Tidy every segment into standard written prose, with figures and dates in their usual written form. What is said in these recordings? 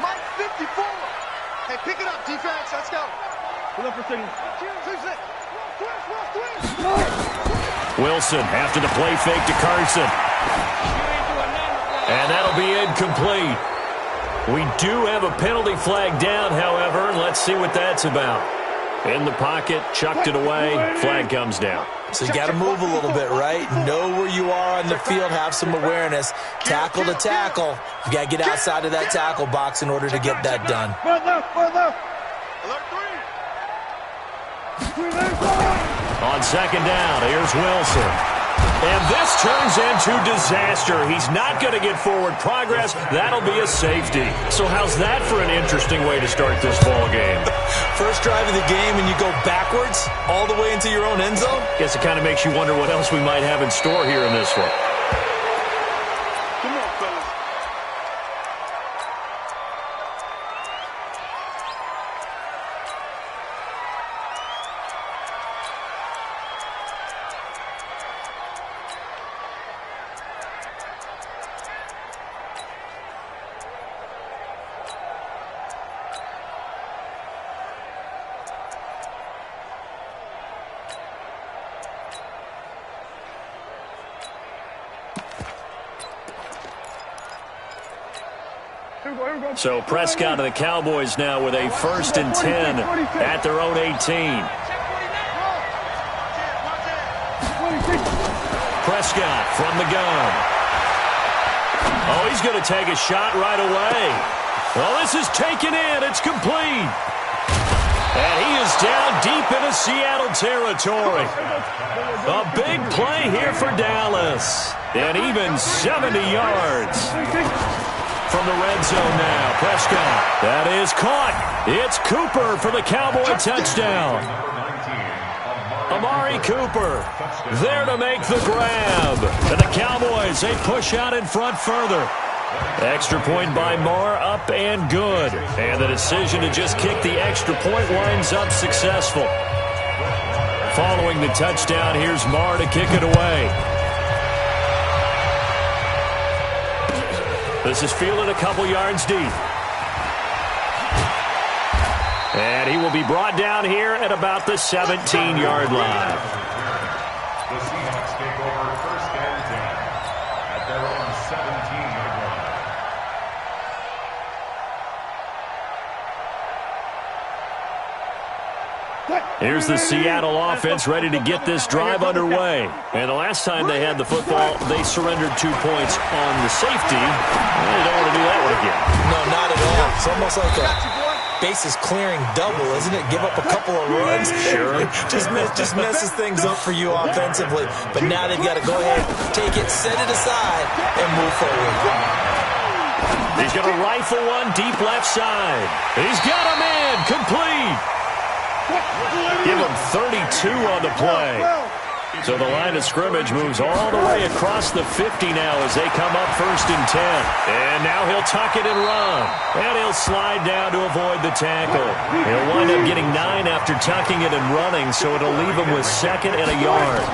Mike 54. Hey, pick it up, defense. Let's go. Wilson after the play fake to Carson. And that'll be incomplete. We do have a penalty flag down, however. Let's see what that's about. In the pocket, chucked it away, flag comes down. So you got to move a little bit, right? Know where you are on the field, have some awareness. Tackle to tackle. You got to get outside of that tackle box in order to get that done. On second down, here's Wilson. And this turns into disaster. He's not going to get forward progress. That'll be a safety. So how's that for an interesting way to start this ball game? First drive of the game and you go backwards all the way into your own end zone? Guess it kind of makes you wonder what else we might have in store here in this one. Come on, fellas. So Prescott and the Cowboys now with a 1st and 10 at their own 18. Prescott from the gun. Oh, he's going to take a shot right away. Well, this is taken in. It's complete. And he is down deep into Seattle territory. A big play here for Dallas. And even 70 yards. From the red zone now, Prescott. That is caught. It's Cooper for the Cowboy touchdown. Amari Cooper there to make the grab. And the Cowboys, they push out in front further. Extra point by Marr, up and good. And the decision to just kick the extra point winds up successful. Following the touchdown, here's Marr to kick it away. This is fielded a couple yards deep. And he will be brought down here at about the 17-yard line. The Seahawks take over 1st and 10 at their own 17-yard line. Here's the Seattle offense ready to get this drive underway. And the last time they had the football, they surrendered 2 points on the safety. They don't want to do that one again. No, not at all. It's almost like a bases clearing double, isn't it? Give up a couple of runs. Sure. just messes things up for you offensively. But now they've got to go ahead, take it, set it aside, and move forward. He's going to rifle one deep left side. He's got a man complete. Give him 32 on the play. So the line of scrimmage moves all the way across the 50 now as they come up 1st and 10. And now he'll tuck it and run. And he'll slide down to avoid the tackle. He'll wind up getting 9 after tucking it and running, so it'll leave him with 2nd and a yard.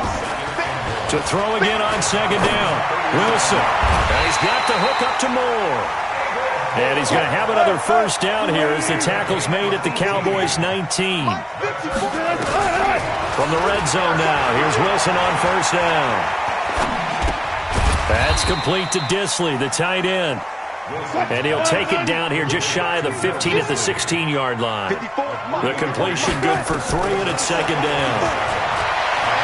To throw again on 2nd down. Wilson. And he's got the hook up to Moore. And he's going to have another 1st down here as the tackle's made at the Cowboys' 19. From the red zone now, here's Wilson on 1st down. That's complete to Disley, the tight end. And he'll take it down here just shy of the 15 at the 16-yard line. The completion good for 3, and it's 2nd down.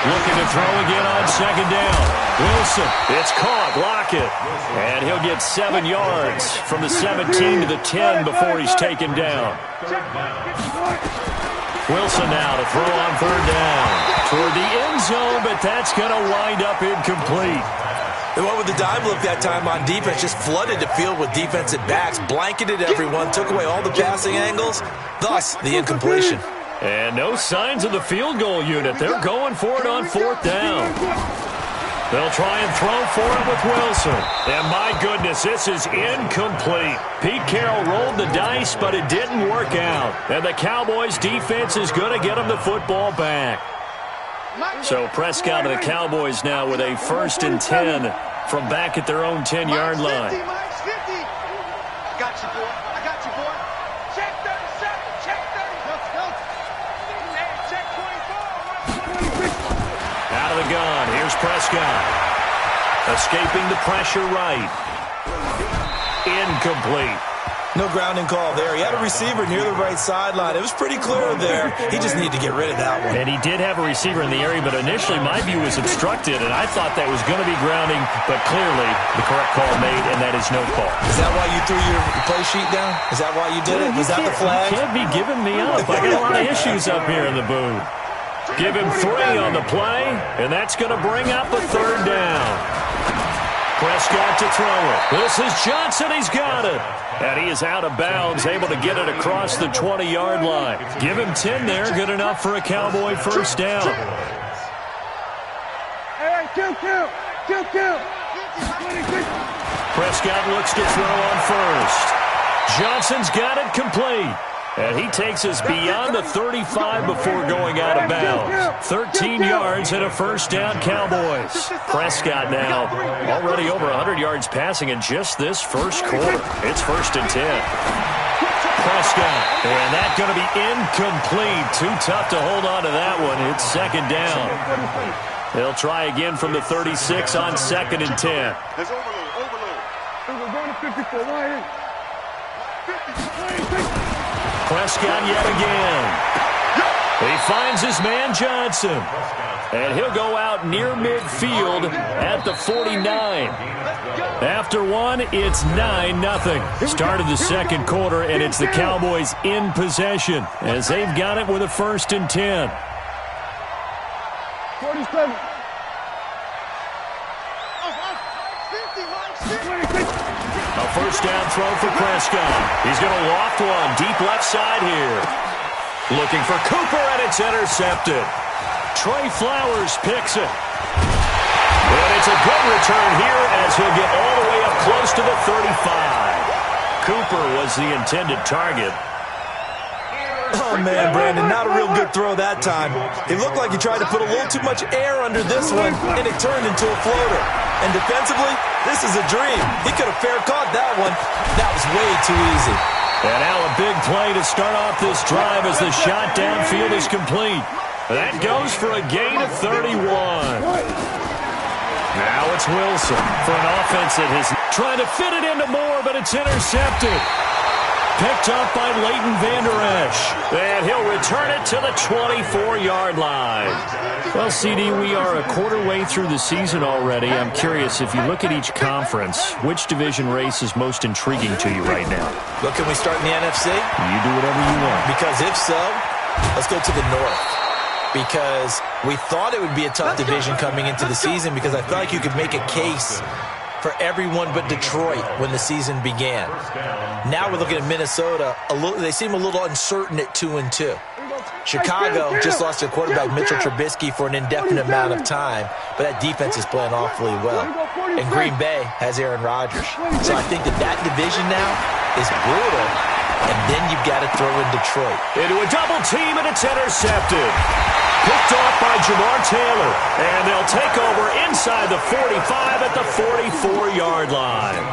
Looking to throw again on 2nd down. Wilson, it's caught, Lockett. And he'll get 7 yards from the 17 to the 10 before he's taken down. Wilson now to throw on 3rd down. Toward the end zone, but that's going to wind up incomplete. They went with the dime look that time on defense, just flooded the field with defensive backs, blanketed everyone, took away all the passing angles, thus the incompletion. And no signs of the field goal unit. They're going for it on 4th down. They'll try and throw for it with Wilson. And my goodness, this is incomplete. Pete Carroll rolled the dice, but it didn't work out. And the Cowboys' defense is going to get them the football back. So Prescott and the Cowboys now with a 1st and 10 from back at their own 10-yard line. got you, boy. I got you, boy. Check 37. Check 30. Let's go. Check 24. Out of the gun. Here's Prescott. Escaping the pressure right. Incomplete. No grounding call there. He had a receiver near the right sideline. It was pretty clear there. He just needed to get rid of that one. And he did have a receiver in the area, but initially my view was obstructed, and I thought that was going to be grounding, but clearly the correct call made, and that is no call. Is that why you threw your play sheet down? Is that why you did it? Was that the flag? You can't be giving me up. I got a lot of issues up here in the booth. Give him 3 on the play, and that's going to bring up a 3rd down. Prescott to throw it. This is Johnson. He's got it. And he is out of bounds, able to get it across the 20-yard line. Give him 10 there. Good enough for a Cowboy first down. Hey, kill. Prescott looks to throw on first. Johnson's got it complete. And he takes us beyond the 35 before going out of bounds. 13 yards and a first down, Cowboys. Prescott now already over 100 yards passing in just this first quarter. It's 1st and 10. Prescott, and that's going to be incomplete. Too tough to hold on to that one. It's 2nd down. They'll try again from the 36 on 2nd and 10. There's overload. We're going to 54. Why? 50. Prescott yet again. He finds his man Johnson. And he'll go out near midfield at the 49. After one, it's 9-0. Start of the 2nd quarter, and it's the Cowboys in possession as they've got it with a 1st and 10. 47. A first down throw for Prescott. He's going to loft one deep left side here. Looking for Cooper, and it's intercepted. Trey Flowers picks it. And it's a good return here as he'll get all the way up close to the 35. Cooper was the intended target. Oh, man, Brandon, not a real good throw that time. It looked like he tried to put a little too much air under this one, and it turned into a floater. And defensively, this is a dream. He could have fair caught that one. That was way too easy. And now a big play to start off this drive as the shot downfield is complete. That goes for a gain of 31. Now it's Wilson for an offense that is trying to fit it into Moore, but it's intercepted. Picked up by Leighton Vander Esch. And he'll return it to the 24-yard line. Well, CD, we are a quarter way through the season already. I'm curious, if you look at each conference, which division race is most intriguing to you right now? Well, can we start in the NFC? You do whatever you want. Because if so, let's go to the North. Because we thought it would be a tough division coming into the season because I felt like you could make a case for everyone but Detroit when the season began. Now we're looking at Minnesota. They seem a little uncertain at 2-2. Chicago just lost their quarterback, Mitchell Trubisky, for an indefinite amount of time, but that defense is playing awfully well. And Green Bay has Aaron Rodgers. So I think that division now is brutal, and then you've got to throw in Detroit. Into a double team, and it's intercepted. Picked off by Jamar Taylor, and they'll take over inside the 45 at the 44-yard line.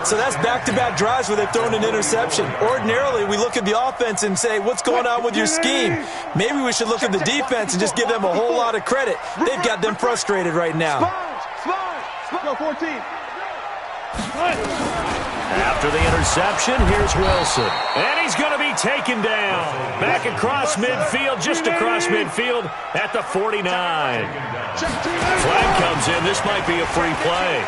So that's back-to-back drives where they've thrown an interception. Ordinarily, we look at the offense and say, what's going on with your scheme? Maybe we should look at the defense and just give them a whole lot of credit. They've got them frustrated right now. Go 14. After the interception, here's Wilson. And he's going to be taken down. Back across midfield, just across midfield at the 49. Flag comes in. This might be a free play.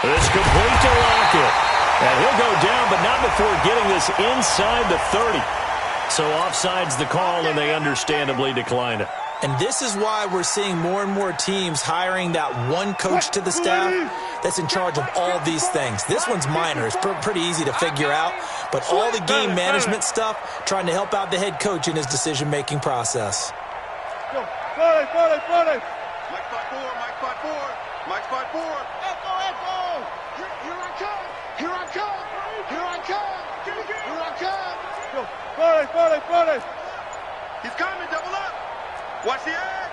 This complete to Lockett. And he'll go down, but not before getting this inside the 30. So offside's the call, and they understandably declined it. And this is why we're seeing more and more teams hiring that one coach to the staff that's in charge of all these things. This one's minor. It's pretty easy to figure out. But all the game management stuff, trying to help out the head coach in his decision-making process. Mike 5-4. Mike 5-4. Echo. Here I come. Here I come. He's coming. Double up. Watch the edge.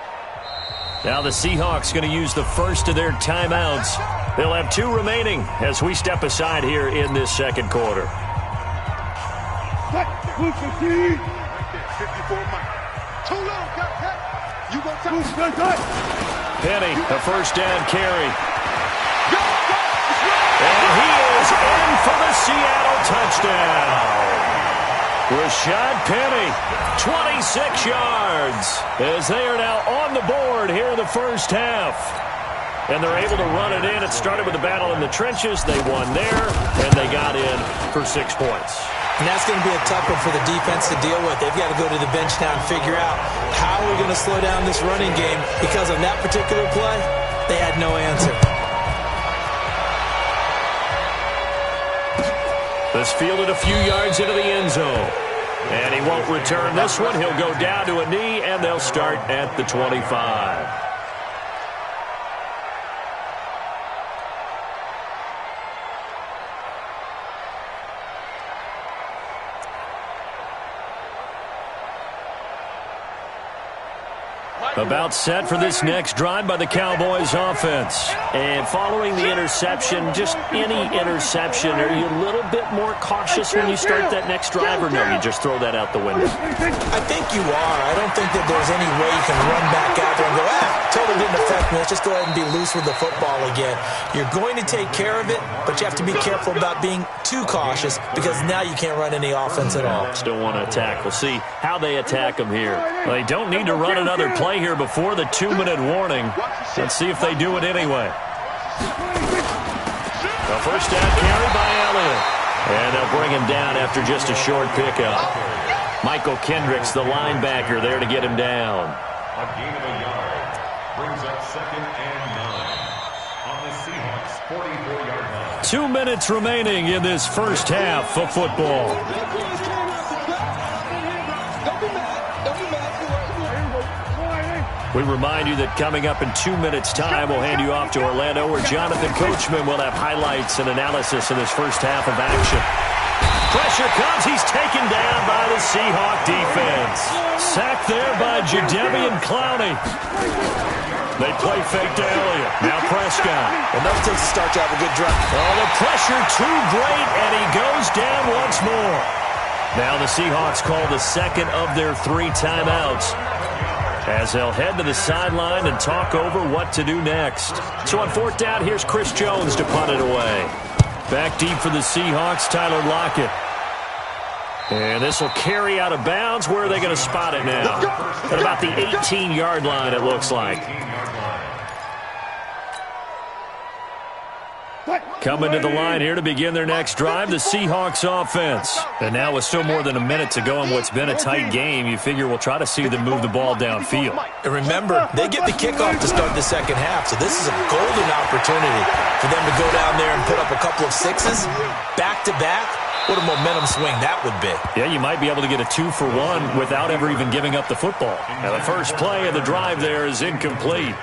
Now the Seahawks going to use the first of their timeouts. They'll have 2 remaining as we step aside here in this second quarter. 54 Mike. Too long, cut. You go top. Penny, a first down carry. And he is in for the Seattle touchdown. Rashad Penny, 26 yards, as they are now on the board here in the first half. And they're able to run it in. It started with a battle in the trenches. They won there, and they got in for 6 points. And that's going to be a tough one for the defense to deal with. They've got to go to the bench now and figure out how we're going to slow down this running game, because on that particular play, they had no answer. This fielded a few yards into the end zone. And he won't return this one. He'll go down to a knee, and they'll start at the 25. About set for this next drive by the Cowboys offense. And following the interception, just any interception, are you a little bit more cautious when you start that next drive, or no, you just throw that out the window? I think you are. I don't think that there's any way you can run back out there and go, totally didn't affect me. Let's just go ahead and be loose with the football again. You're going to take care of it, but you have to be careful about being too cautious, because now you can't run any offense at all. Still want to attack. We'll see how they attack them here. Well, they don't need to run another play here before the 2-minute warning. Let's see if they do it anyway. The first down carry by Elliott. And they'll bring him down after just a short pickup. Michael Kendricks, the linebacker, there to get him down. A gain of a yard. Brings up 2nd and 9 on the Seahawks 44-yard line. 2 minutes remaining in this first half of football. We remind you that coming up in 2 minutes' time, we'll hand you off to Orlando, where Jonathan Coachman will have highlights and analysis in this first half of action. Pressure comes. He's taken down by the Seahawk defense. Sacked there by Jadeveon Clowney. They play fake to Elliott. Now Prescott. Enough takes to start to have a good drive. Oh, the pressure too great, and he goes down once more. Now the Seahawks call the second of their 3 timeouts, as they'll head to the sideline and talk over what to do next. So on 4th down, here's Chris Jones to punt it away. Back deep for the Seahawks, Tyler Lockett. And this will carry out of bounds. Where are they going to spot it now? At about the 18-yard line, it looks like. Coming to the line here to begin their next drive, the Seahawks offense. And now with still more than a minute to go in what's been a tight game, you figure we'll try to see them move the ball downfield. And remember, they get the kickoff to start the second half, so this is a golden opportunity for them to go down there and put up a couple of 6s back-to-back. What a momentum swing that would be. Yeah, you might be able to get a 2-for-1 without ever even giving up the football. Now the first play of the drive there is incomplete.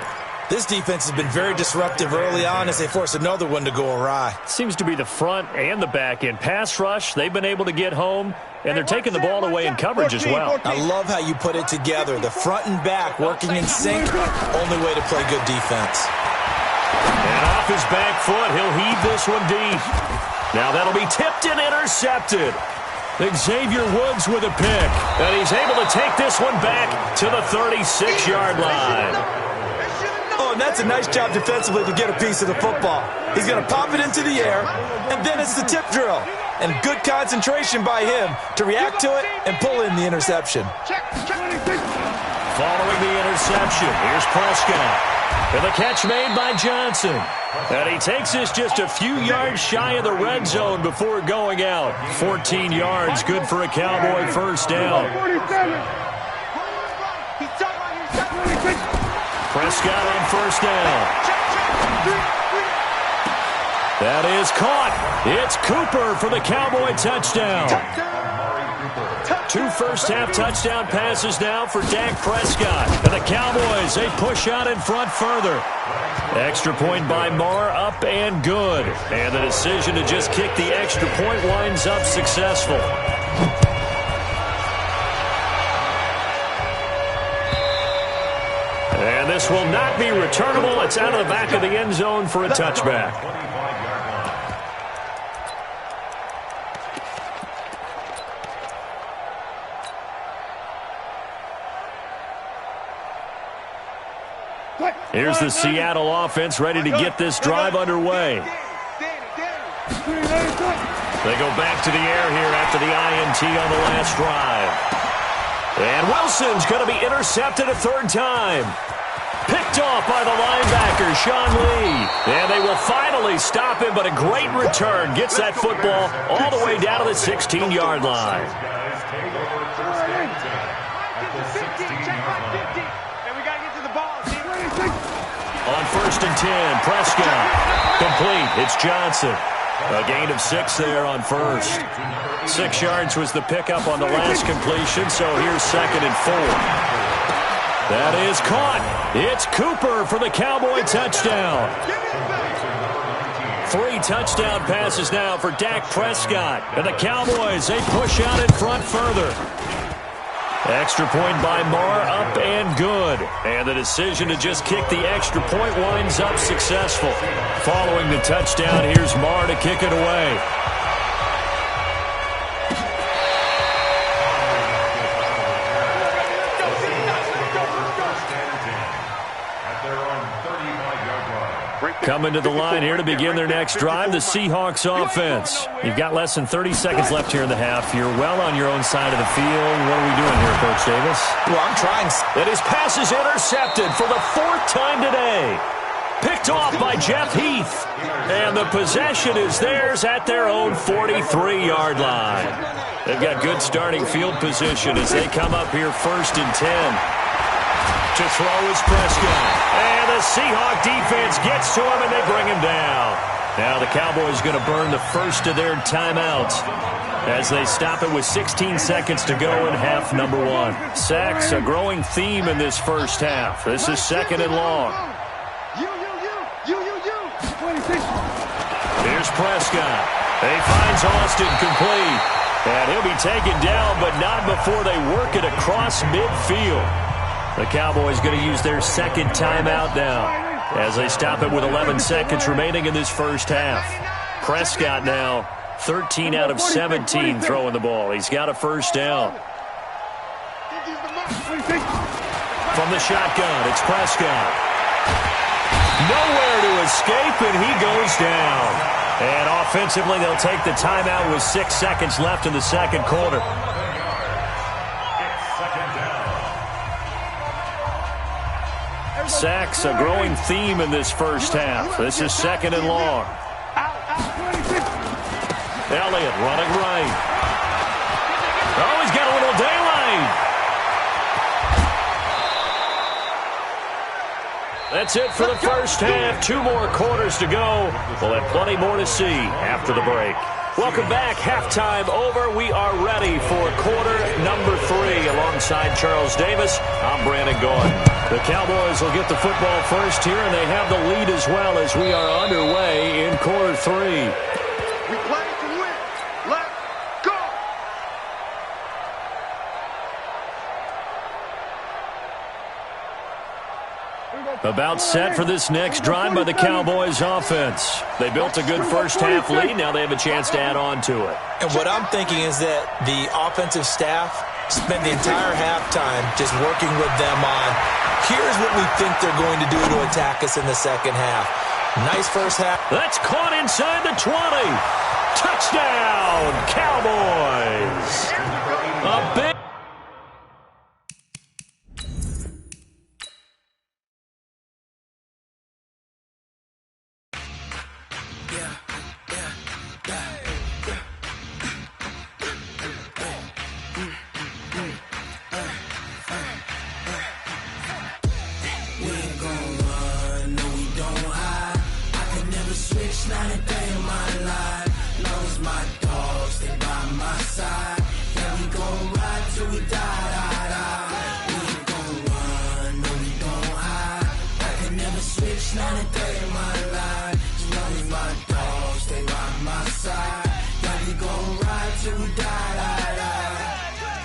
This defense has been very disruptive early on as they force another one to go awry. Seems to be the front and the back end. Pass rush, they've been able to get home, and they're taking the ball away in coverage as well. I love how you put it together. The front and back working in sync, only way to play good defense. And off his back foot, he'll heave this one deep. Now that'll be tipped and intercepted. Xavier Woods with a pick, and he's able to take this one back to the 36-yard line. Oh, and that's a nice job defensively to get a piece of the football. He's going to pop it into the air, and then it's the tip drill. And good concentration by him to react to it and pull in the interception. Following the interception, here's Prescott. And the catch made by Johnson. And he takes this just a few yards shy of the red zone before going out. 14 yards, good for a Cowboy first down. Prescott on first down. That is caught. It's Cooper for the Cowboy touchdown. 2 first-half touchdown passes now for Dak Prescott. And the Cowboys, they push out in front further. Extra point by Marr, up and good. And the decision to just kick the extra point winds up successful. And pass will not be returnable. It's out of the back of the end zone for a touchback. Here's the Seattle offense ready to get this drive underway. They go back to the air here after the INT on the last drive. And Wilson's going to be intercepted a third time. Picked off by the linebacker, Sean Lee. And they will finally stop him, but a great return. Gets that football all the way down to the 16-yard line. On 1st and 10, Prescott. Complete. It's Johnson. A gain of 6 there on first. 6 yards was the pickup on the last completion, so here's 2nd and 4. That is caught. It's Cooper for the Cowboy touchdown. 3 touchdown passes now for Dak Prescott. And the Cowboys, they push out in front further. Extra point by Marr, up and good. And the decision to just kick the extra point winds up successful. Following the touchdown, here's Marr to kick it away. Coming to the line here to begin their next drive, the Seahawks offense. You've got less than 30 seconds left here in the half. You're well on your own side of the field. What are we doing here, Coach Davis? Well, I'm trying. And his pass is intercepted for the 4th time today. Picked off by Jeff Heath. And the possession is theirs at their own 43-yard line. They've got good starting field position as they come up here 1st and 10. To throw is Prescott. And the Seahawk defense gets to him, and they bring him down. Now the Cowboys going to burn the first of their timeouts as they stop it with 16 seconds to go in half number 1. Sacks, a growing theme in this first half. This is 2nd and long. Here's Prescott. He finds Austin complete. And he'll be taken down, but not before they work it across midfield. The Cowboys going to use their 2nd timeout now as they stop it with 11 seconds remaining in this first half. Prescott now 13 out of 17 throwing the ball. He's got a first down. From the shotgun, it's Prescott. Nowhere to escape, and he goes down. And offensively, they'll take the timeout with 6 seconds left in the second quarter. Sacks, a growing theme in this first half. This is 2nd and long. Elliott running right. Oh, he's got a little daylight. That's it for the first half. 2 more quarters to go. We'll have plenty more to see after the break. Welcome back. Halftime over. We are ready for quarter number 3. Alongside Charles Davis, I'm Brandon Gordon. The Cowboys will get the football first here, and they have the lead as well as we are underway in quarter 3. We play to win. Let's go. About set for this next drive by the Cowboys offense. They built a good first half lead. Now they have a chance to add on to it. And what I'm thinking is that the offensive staff spent the entire halftime just working with them on, here's what we think they're going to do to attack us in the second half. Nice first half. That's caught inside the 20. Touchdown, Cowboys. A big...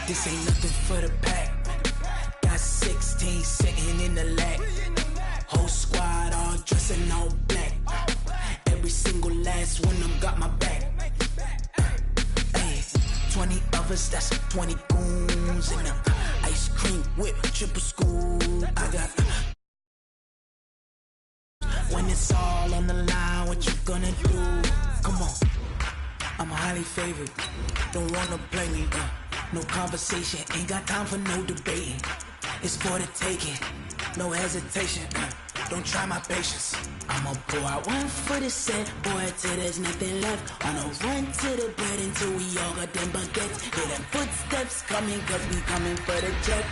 This ain't nothing for the pack. Got 16 sitting in the lag. got my back. Hey, 20 of us, that's 20 goons in them. Ice cream whip, triple scoop. I got. When it's all on the line, what you gonna do? Come on, I'm highly favored. Don't wanna play me. No conversation, ain't got time for no debating. It's for the taking, no hesitation. Don't try my patience. I'ma pour out one for the set, boy, till there's nothing left. On a run to the bread until we all got them baguettes. Hear them footsteps coming, cause we coming for the jet.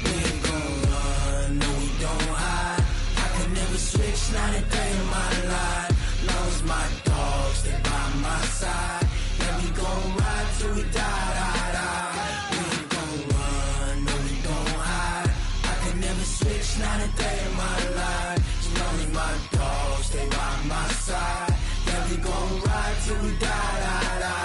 We ain't gon' run, no we don't hide. I could never switch, not a day in my life. Long as my dogs, stay by my side. Yeah, we gon' ride till we die, die, die. We ain't gon' run, no we don't hide. I could never switch, not a day in my life. As long as my dogs, stay by my side. Yeah, we gon' ride till we die, die, die.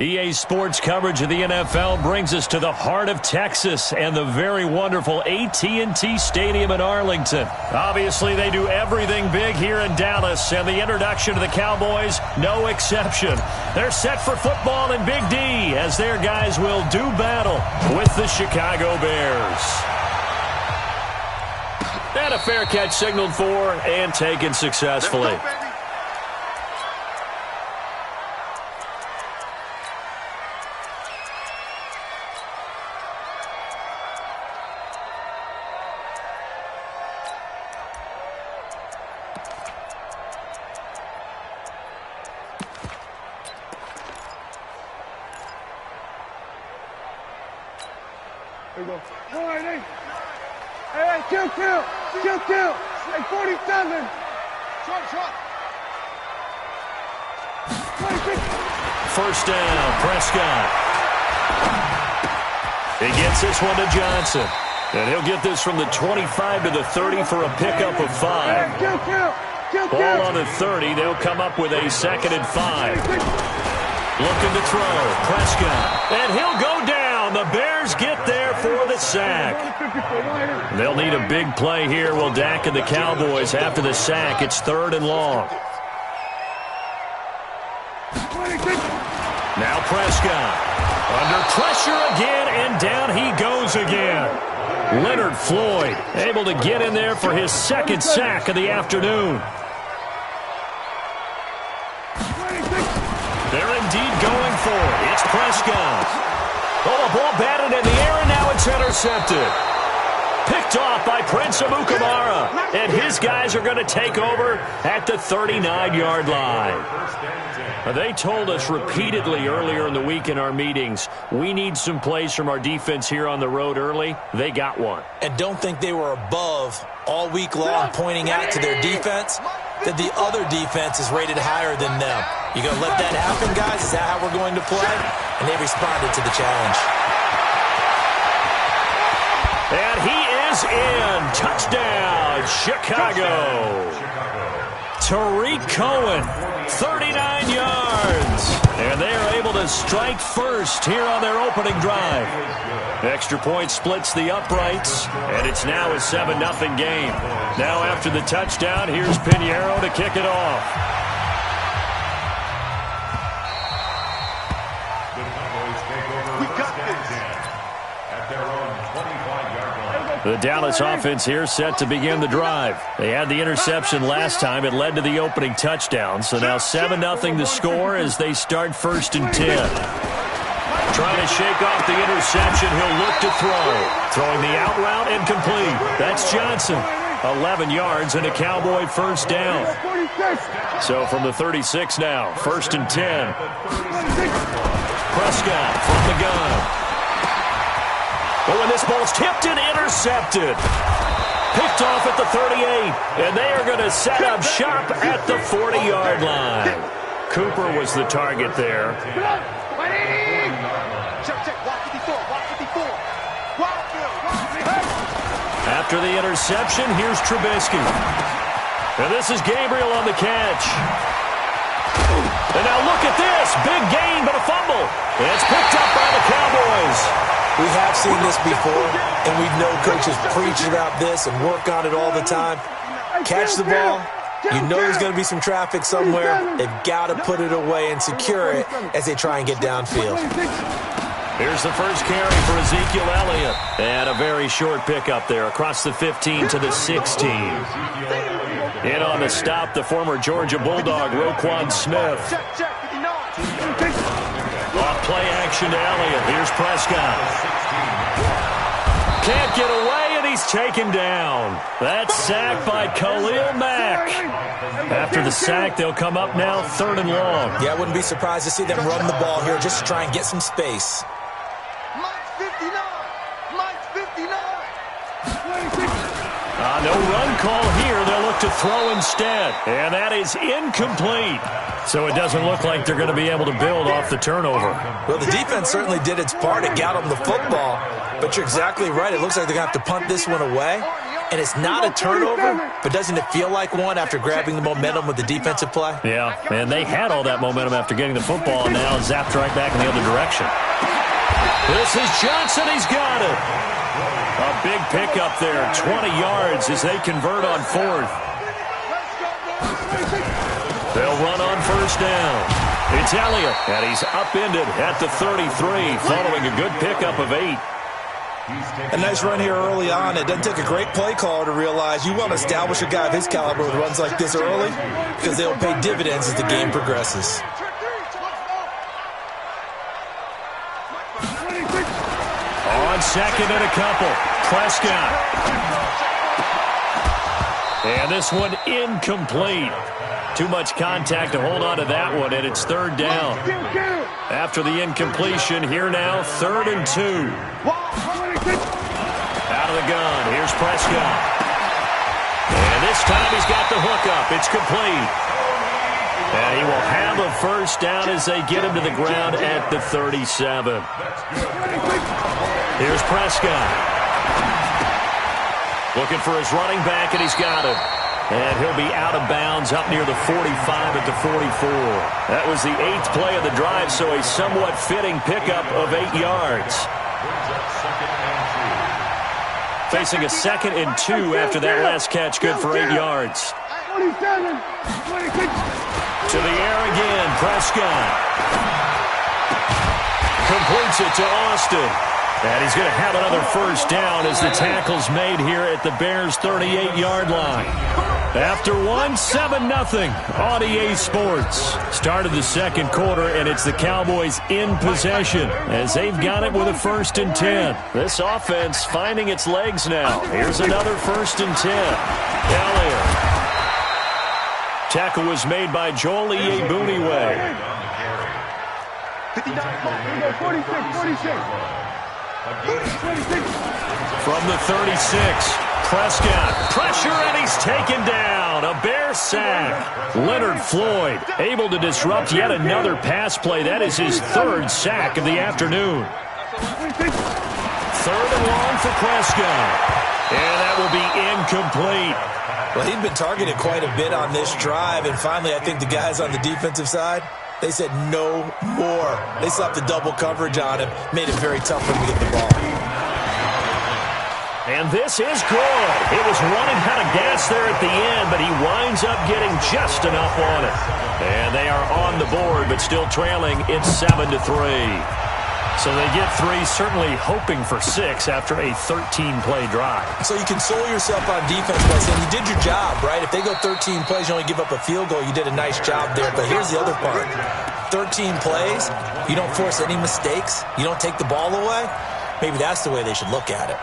EA Sports coverage of the NFL brings us to the heart of Texas and the very wonderful AT&T Stadium in Arlington. Obviously, they do everything big here in Dallas, and the introduction to the Cowboys, no exception. They're set for football in Big D as their guys will do battle with the Chicago Bears. And a fair catch signaled for and taken successfully. There you go. All right, hey. Hey, kill. Hey, 47. Short. 26. First down, Prescott. He gets this one to Johnson. And he'll get this from the 25 to the 30 for a pickup of 5. Hey, kill. Ball on the 30. They'll come up with a 2nd and 5. Looking to throw. Prescott. And he'll go down. The Bears get there for the sack. They'll need a big play here. Will Dak and the Cowboys after the sack. It's 3rd and long. Now Prescott. Under pressure again, and down he goes again. Leonard Floyd able to get in there for his 2nd sack of the afternoon. They're indeed going for it. It's Prescott. Oh, a ball batted in the air, and now it's intercepted. Picked off by Prince Amukamara. And his guys are going to take over at the 39-yard line. They told us repeatedly earlier in the week in our meetings, we need some plays from our defense here on the road early. They got one. And don't think they were above all week long pointing out to their defense that the other defense is rated higher than them. You going to let that happen, guys? Is that how we're going to play? And they responded to the challenge. And he is in. Touchdown, Chicago. Tariq Cohen, 39 yards. And they are able to strike first here on their opening drive. Extra point splits the uprights, and it's now a 7-0 game. Now after the touchdown, here's Pinheiro to kick it off. The Dallas offense here set to begin the drive. They had the interception last time. It led to the opening touchdown. So now 7-0 the score as they start 1st and 10. Trying to shake off the interception. He'll look to throw. Throwing the out route and complete. That's Johnson. 11 yards and a Cowboy 1st down. So from the 36 now, 1st and 10. Prescott from the gun. But when this ball's tipped and intercepted. Picked off at the 38. And they are going to set up shop at the 40-yard line. Cooper was the target there. After the interception, here's Trubisky. And this is Gabriel on the catch. And now look at this. Big gain, but a fumble. And it's picked up by the Cowboys. We have seen this before, and we know coaches preach about this and work on it all the time. Catch the ball. You know there's going to be some traffic somewhere. They've got to put it away and secure it as they try and get downfield. Here's the first carry for Ezekiel Elliott. And a very short pickup there across the 15 to the 16. In on the stop, the former Georgia Bulldog, Roquan Smith. Off play action to Elliott. Here's Prescott. Can't get away, and he's taken down. That sack by Khalil Mack. After the sack, they'll come up now 3rd and long. Yeah, I wouldn't be surprised to see them run the ball here just to try and get some space. No run call here. They'll look to throw instead. And that is incomplete. So it doesn't look like they're going to be able to build off the turnover. Well, the defense certainly did its part. It got them the football. But you're exactly right. It looks like they're going to have to punt this one away. And it's not a turnover, but doesn't it feel like one after grabbing the momentum with the defensive play? Yeah, and they had all that momentum after getting the football, and now zapped right back in the other direction. This is Johnson. He's got it. A big pickup there, 20 yards as they convert on 4th. They'll run on 1st down. It's Elliott, and he's upended at the 33, following a good pickup of 8. A nice run here early on. It doesn't take a great play caller to realize you want to establish a guy of his caliber with runs like this early because they'll pay dividends as the game progresses. On 2nd and a couple, Prescott. And this one incomplete. Too much contact to hold on to that one, and it's 3rd down. After the incompletion, here now, 3rd and 2. Out of the gun, here's Prescott. And this time he's got the hookup. It's complete. And he will have a 1st down as they get him to the ground at the 37. Here's Prescott. Looking for his running back, and he's got him. And he'll be out of bounds up near the 45 at the 44. That was the 8th play of the drive, so a somewhat fitting pickup of 8 yards. Facing a 2nd and 2 after that last catch, good for 8 yards. To the air again, Prescott. Completes it to Austin. And he's going to have another 1st down as the tackle's made here at the Bears' 38-yard line. After one, 7-0 on EA Sports. Started the 2nd quarter, and it's the Cowboys in possession as they've got it with a 1st and 10. This offense finding its legs now. Here's another 1st and 10. Elliott. Tackle was made by Joel Iyiegbuniwe. 46. From the 36, Prescott, pressure, and he's taken down. A Bear sack. Leonard Floyd able to disrupt yet another pass play. That is his 3rd sack of the afternoon. 3rd and long for Prescott. And that will be incomplete. Well, he'd been targeted quite a bit on this drive, and finally I think the guys on the defensive side, they said no more. They slapped the double coverage on him, made it very tough for him to get the ball. And this is good. It was running out of gas there at the end, but he winds up getting just enough on it. And they are on the board, but still trailing. It's 7-3. So they get 3, certainly hoping for 6 after a 13-play drive. So you console yourself on defense by saying you did your job, right? If they go 13 plays, you only give up a field goal, you did a nice job there. But here's the other part. 13 plays, you don't force any mistakes, you don't take the ball away. Maybe that's the way they should look at it.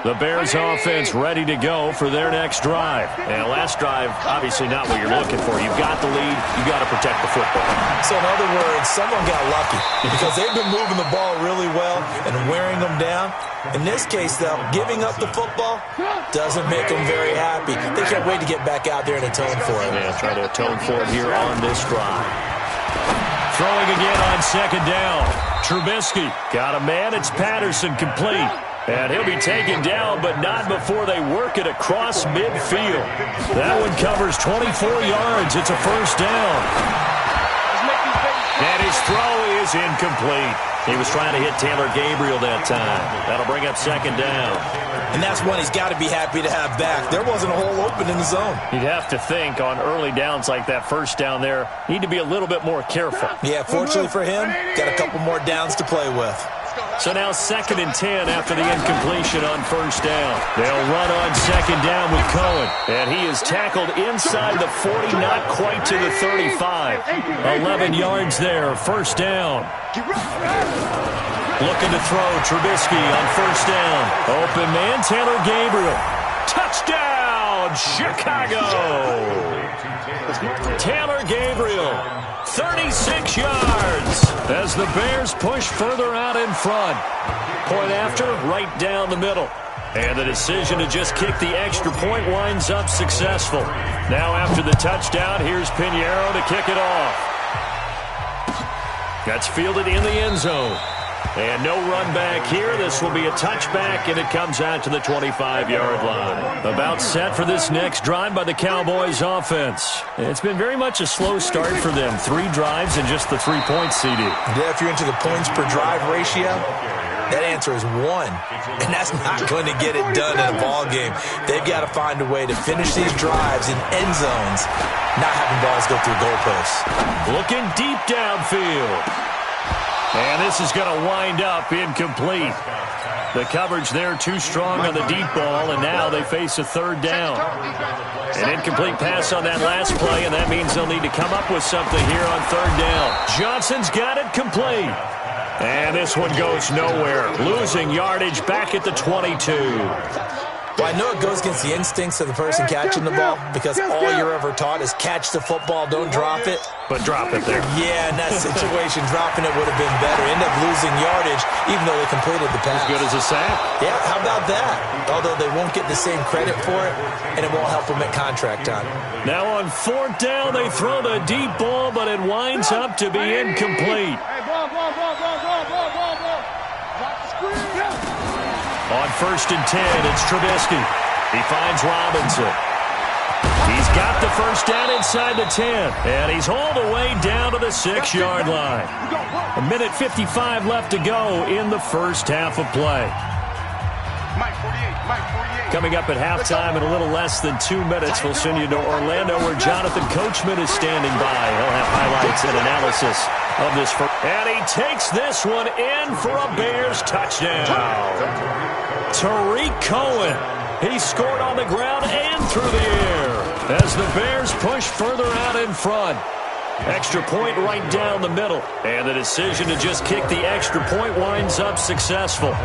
The Bears offense ready to go for their next drive. And last drive, obviously not what you're looking for. You've got the lead. You've got to protect the football. So in other words, someone got lucky because they've been moving the ball really well and wearing them down. In this case, though, giving up the football doesn't make them very happy. They can't wait to get back out there and atone for it. Yeah, try to atone for it here on this drive. Throwing again on 2nd down. Trubisky got a man. It's Patterson complete. And he'll be taken down, but not before they work it across midfield. That one covers 24 yards. It's a 1st down. And his throw is incomplete. He was trying to hit Taylor Gabriel that time. That'll bring up second down. And that's one he's got to be happy to have back. There wasn't a hole open in the zone. You'd have to think on early downs like that first down there, need to be a little bit more careful. Yeah, fortunately for him, got a couple more downs to play with. So now 2nd and 10 after the incompletion on first down. They'll run on second down with Cohen. And he is tackled inside the 40, not quite to the 35. 11 yards there, first down. Looking to throw, Trubisky on first down. Open man, Taylor Gabriel. Touchdown, Chicago! Taylor Gabriel, 36 yards as the Bears push further out in front. Point after, right down the middle. And the decision to just kick the extra point winds up successful. Now after the touchdown, here's Pinheiro to kick it off. That's fielded in the end zone. And no run back here. This will be a touchback, and it comes out to the 25-yard line. About set for this next drive by the Cowboys offense. It's been very much a slow start for them. 3 drives and just the 3 points, CD. Yeah, if you're into the points per drive ratio, that answer is 1. And that's not going to get it done in a ball game. They've got to find a way to finish these drives in end zones, not having balls go through goalposts. Looking deep downfield. And this is going to wind up incomplete. The coverage there too strong on the deep ball, and now they face a third down. An incomplete pass on that last play, and that means they'll need to come up with something here on third down. Johnson's got it complete. And this one goes nowhere. Losing yardage back at the 22. Well, I know it goes against the instincts of the person catching the ball because all you're ever taught is catch the football, don't drop it. But drop it there. Yeah, in that situation, dropping it would have been better. End up losing yardage, even though they completed the pass. As good as a sack. Yeah, how about that? Although they won't get the same credit for it, and it won't help them at contract time. Now on 4th down, they throw the deep ball, but it winds up to be incomplete. On 1st and 10, it's Trubisky. He finds Robinson. He's got the first down inside the 10, and he's all the way down to the 6-yard line. 1:55 left to go in the first half of play. Coming up at halftime in a little less than 2 minutes, we'll send you to Orlando where Jonathan Coachman is standing by. He'll have highlights and analysis of this. And he takes this one in for a Bears touchdown. Tariq Cohen. He scored on the ground and through the air as the Bears push further out in front. Extra point right down the middle. And the decision to just kick the extra point winds up successful.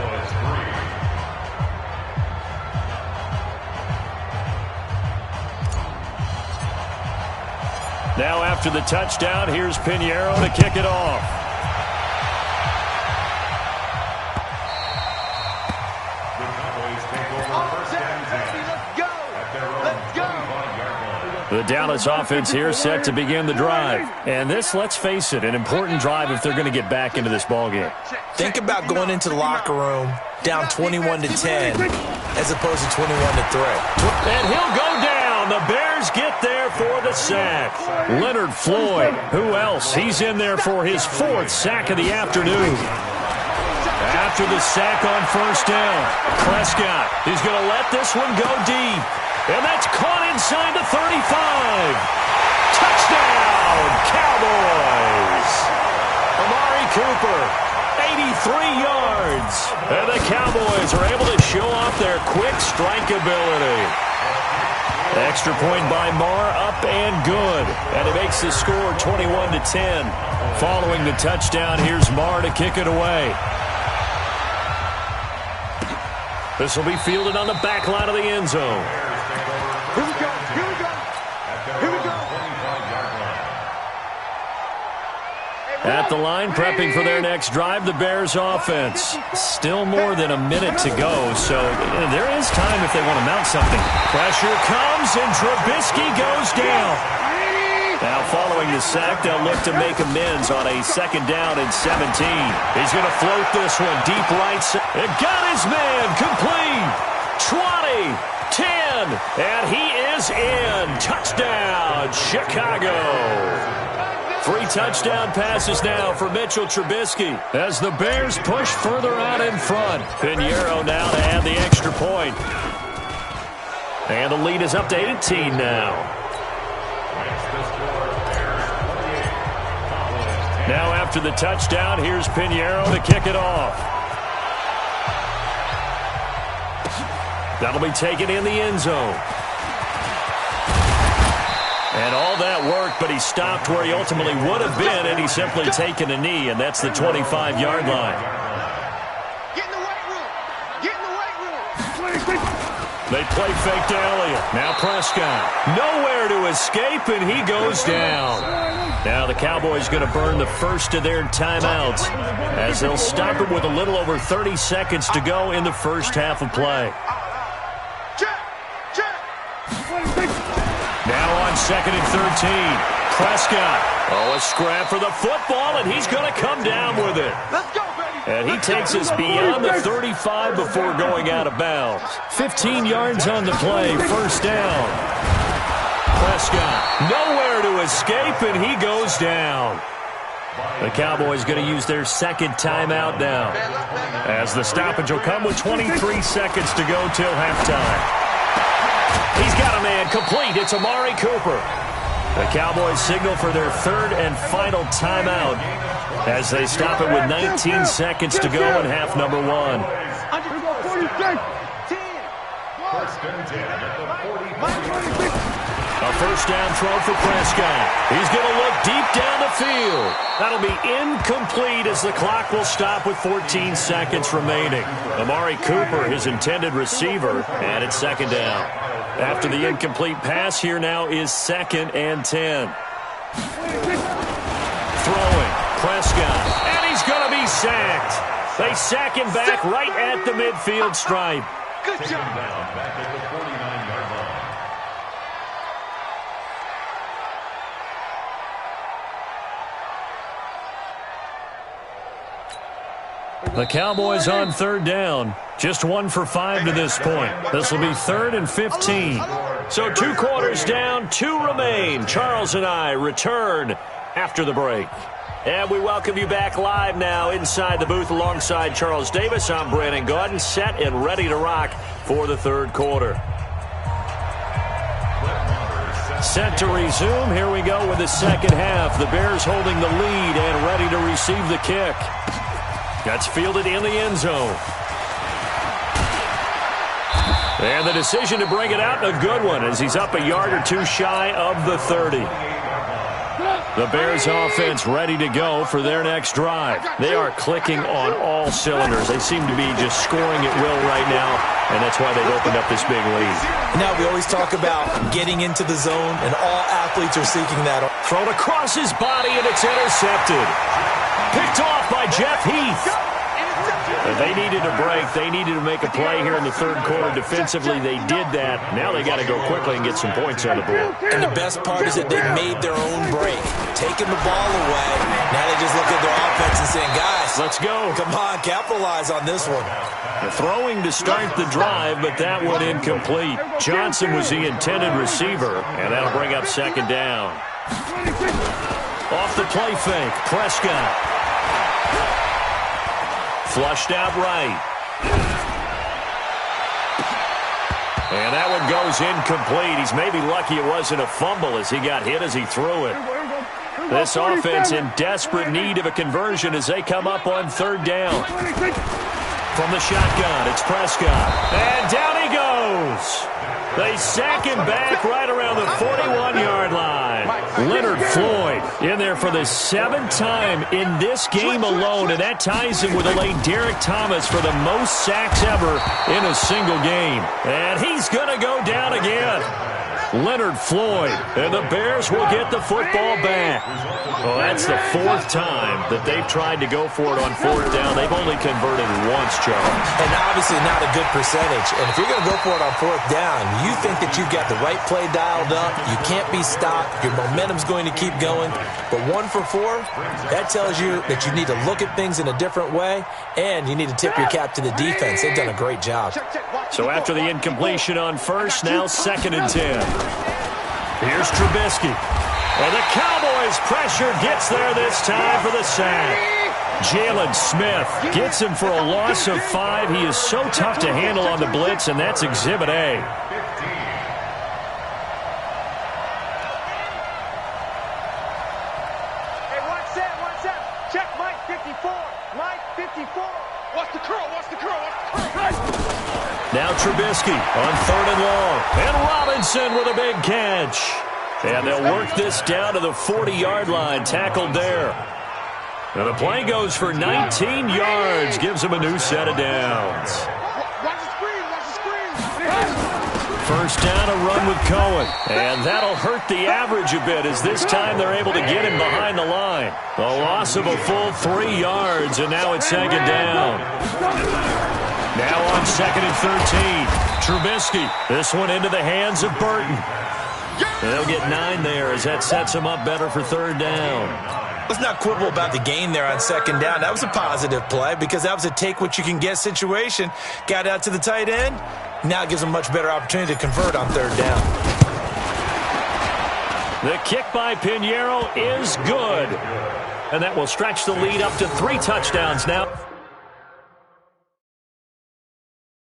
Now after the touchdown, here's Pinheiro to kick it off. The Dallas offense here set to begin the drive. And this, let's face it, an important drive if they're going to get back into this ballgame. Think about going into the locker room down 21-10 as opposed to 21-3. And he'll go down. The Bears get there for the sack. Leonard Floyd, who else? He's in there for his 4th sack of the afternoon. After the sack on first down, Prescott is going to let this one go deep. And that's caught inside the 35. Touchdown, Cowboys. Amari Cooper, 83 yards. And the Cowboys are able to show off their quick strike ability. Extra point by Marr, up and good. And it makes the score 21-10. Following the touchdown, here's Marr to kick it away. This will be fielded on the back line of the end zone. Here we go, here we go, here we go. At the line, prepping for their next drive, the Bears offense. Still more than a minute to go, so there is time if they want to mount something. Pressure comes, and Trubisky goes down. Now, following the sack, they'll look to make amends on a 2nd down and 17. He's going to float this one deep right. It got his man complete. 20, 10, and he is in. Touchdown, Chicago. 3 touchdown passes now for Mitchell Trubisky as the Bears push further out in front. Pinheiro now to add the extra point. And the lead is up to 18 now. Now after the touchdown, here's Pinheiro to kick it off. That'll be taken in the end zone. And all that worked, but he stopped where he ultimately would have been, and he's simply taken a knee, and that's the 25-yard line. Get in the weight room. Get in the weight room. They play fake to Elliott. Now Prescott. Nowhere to escape, and he goes down. Now the Cowboys going to burn the first of their timeouts as they'll stop him with a little over 30 seconds to go in the first half of play. Now on 2nd and 13. Prescott. Oh, a scrap for the football, and he's going to come down with it. Let's go, baby. And he takes us beyond the 35 before going out of bounds. 15 yards on the play, first down. Prescott, nowhere to escape, and he goes down. The Cowboys going to use their second timeout now, as the stoppage will come with 23 seconds to go till halftime. He's got a man complete. It's Amari Cooper. The Cowboys signal for their third and final timeout as they stop it with 19 seconds to go in half number 1. A first down throw for Prescott. He's going to look deep down the field. That'll be incomplete as the clock will stop with 14 seconds remaining. Amari Cooper, his intended receiver, and it's second down. After the incomplete pass, here now is 2nd and 10. Throwing, Prescott, and he's going to be sacked. They sack him back right at the midfield stripe. Good job. Back at the 49-yard line. The Cowboys on third down. Just 1 for 5 to this point. This will be 3rd and 15. So 2 quarters down, 2 remain. Charles and I return after the break. And we welcome you back live now inside the booth alongside Charles Davis. I'm Brandon Gaudin, set and ready to rock for the third quarter. Set to resume. Here we go with the second half. The Bears holding the lead and ready to receive the kick. That's fielded in the end zone. And the decision to bring it out, a good one, as he's up a yard or 2 shy of the 30. The Bears offense ready to go for their next drive. They are clicking on all cylinders. They seem to be just scoring at will right now, and that's why they've opened up this big lead. Now we always talk about getting into the zone, and all athletes are seeking that. Thrown across his body, and it's intercepted. Picked off by Jeff Heath. They needed a break. They needed to make a play here in the third quarter defensively. They did that. Now they got to go quickly and get some points on the board. And the best part is that they made their own break, taking the ball away. Now they just look at their offense and saying, guys, let's go. Come on, capitalize on this one. The throwing to start the drive, but that one incomplete. Johnson was the intended receiver, and that'll bring up second down. Off the play fake, Prescott. Flushed out right. And that one goes incomplete. He's maybe lucky it wasn't a fumble as he got hit as he threw it. This offense in desperate need of a conversion as they come up on third down. From the shotgun, it's Prescott. And down he goes. They sack him back right around the 41-yard line. Leonard Floyd in there for the 7th time in this game alone, and that ties him with the late Derek Thomas for the most sacks ever in a single game. And he's going to go down again. Leonard Floyd, and the Bears will get the football back. Well, that's the 4th time that they've tried to go for it on 4th down. They've only converted once, Charles. And obviously not a good percentage. And if you're going to go for it on 4th down, you think that you've got the right play dialed up. You can't be stopped. Your momentum's going to keep going. But 1 for 4, that tells you that you need to look at things in a different way, and you need to tip your cap to the defense. They've done a great job. So after the incompletion on first, now 2nd and 10. Here's Trubisky. And the Cowboys as pressure gets there this time for the sack. Jalen Smith gets him for a loss of 5. He is so tough to handle on the blitz, and that's Exhibit A. Hey, watch that. Check Mike 54. Mike 54. Watch the curl. Now Trubisky on 3rd and long. And Robinson with a big catch. And they'll work this down to the 40-yard line, tackled there. And the play goes for 19 yards, gives them a new set of downs. Watch the screen. First down, a run with Cohen. And that'll hurt the average a bit, as this time they're able to get him behind the line. A loss of a full 3 yards, and now it's 2nd down. Now on 2nd and 13. Trubisky. This one into the hands of Burton. And they'll get 9 there, as that sets them up better for 3rd down. Let's not quibble about the gain there on 2nd down. That was a positive play because that was a take-what-you-can-get situation. Got out to the tight end. Now it gives them a much better opportunity to convert on 3rd down. The kick by Pinheiro is good. And that will stretch the lead up to 3 touchdowns now.